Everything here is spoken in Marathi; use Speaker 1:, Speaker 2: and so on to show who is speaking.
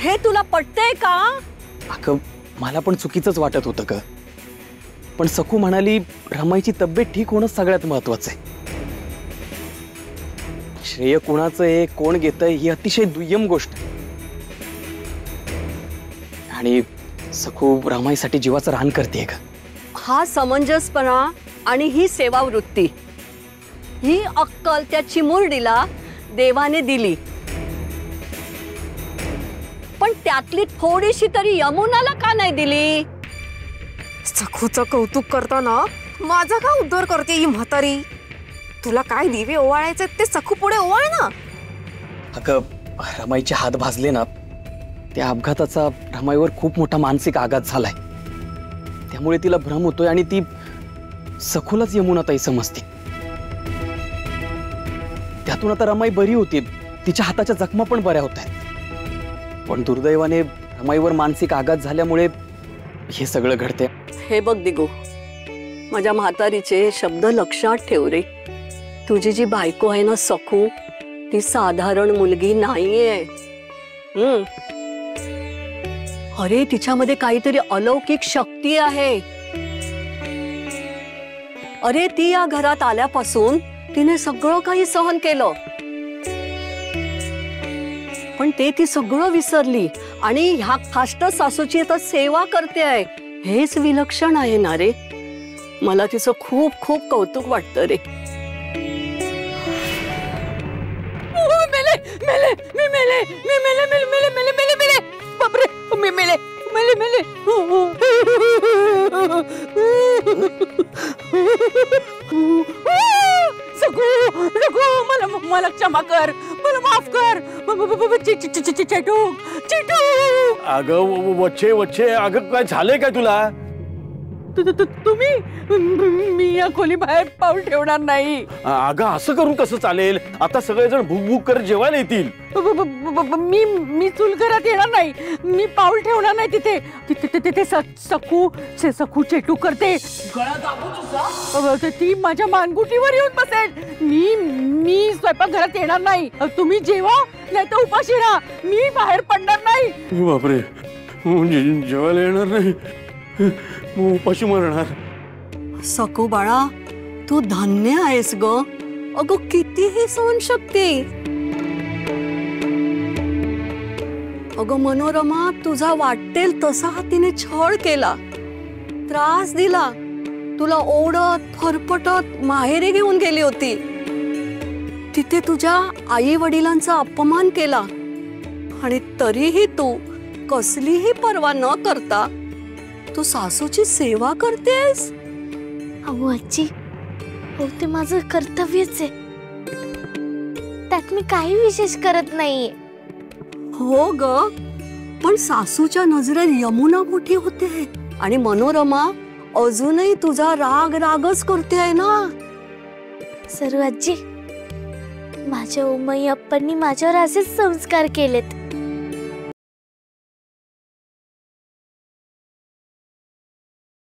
Speaker 1: हे तुला पटतंय का?
Speaker 2: अगं मला पण चुकीचंच वाटत होतं ग, पण सखू म्हणाली रमाईची तब्येत ठीक होणं सगळ्यात महत्वाचं आहे. श्रेय कोणाचं आहे, कोण घेतंय ही अतिशय दुय्यम गोष्ट आहे. आणि सखू रमाईसाठी जीवाचं रान करते ग.
Speaker 1: हा समंजसपणा आणि ही सेवावृत्ती, ही अक्कल त्या चिमुरडीला देवाने दिली, पण त्यातली थोडीशी तरी यमुनाला का नाही दिली?
Speaker 3: सखूचं कौतुक करताना माझा का उद्धार करते ही म्हातारी? तुला काय दिवे ओवाळायचे ते सखू पुढे ओवाळ ना.
Speaker 2: अगं रमाईचे हात भाजले ना, त्या अपघाताचा रमाईवर खूप मोठा मानसिक आघात झालाय. त्यामुळे तिला भ्रम होतोय आणि ती सखूलाच यमुनाताई समजते. त्यातून आता रमाई बरी होती, तिच्या हाताच्या जखमा पण बऱ्या होत आहेत. पण दुर्दैवाने रमाईवर मानसिक आघात झाल्यामुळे हे सगळं घडते.
Speaker 1: हे बघ दिगू, माझ्या म्हातारीचे शब्द लक्षात ठेव रे. तुझी जी बायको आहे ना सखू, ती साधारण मुलगी नाहीये. अरे तिच्यामध्ये काहीतरी अलौकिक शक्ती आहे. अरे ती या घरात आल्यापासून तिने सगळं काही सहन केलं, पण ती सगळं विसरली आणि ह्या खाष्ट सासूची आता सेवा करते आहे. हेच विलक्षण आहे ना रे. मला तिचं खूप खूप कौतुक वाटतं रे. मेले मी मेले मी मेले मेले मेले मेले मेले मेले बापरे मी मेले मेले मेले. सगू सगू मला मला क्षमा कर, मला माफ कर. चेटू चेटू.
Speaker 4: अगं वच्छे वच्छे, अगं काय झालंय काय तुला?
Speaker 1: तुम्ही, मी या खोली बाहेर पाऊल ठेवणार नाही.
Speaker 4: अगं असं करून कसं चालेल? आता सगळेजण भूक भूक करत जेवायला येतील.
Speaker 1: मी चूल घरात येणार नाही, मी पाऊल ठेवणार नाही तिथे. तिथे सखू चेटू करते. ती माझ्या मानगुटीवर येऊन बसेल. मी स्वयंपाक घरात येणार नाही. तुम्ही जेवा नाही तर उपाशी राहा, मी बाहेर पडणार नाही.
Speaker 4: बापरे, जेवायला येणार नाही, उपाशी मरणार.
Speaker 1: सखू बाळा, तू धन्य आहेस ग. अगं कितीही सहनशक्ती. अगं मनोरमा, तुझा वाटेल तसा तिने छळ केला, त्रास दिला, तुला ओढत फरफटत माहेरी घेऊन गेली होती. तिथे तुझ्या आई वडिलांचा अपमान केला आणि तरीही तू कसलीही पर्वा न करता तू सासूची सेवा करतेस.
Speaker 5: अहो आजी, हो ते माझं कर्तव्यच आहे, त्यात मी काही विशेष करत नाहीये.
Speaker 1: हो ग, पण सासूच्या नजरेत यमुना मोठी होते आणि मनोरमा अजूनही तुझा राग रागच करते आहे ना.
Speaker 5: सरू आजी, माझ्या उमई अप्पांनी माझ्यावर असेच संस्कार केलेत.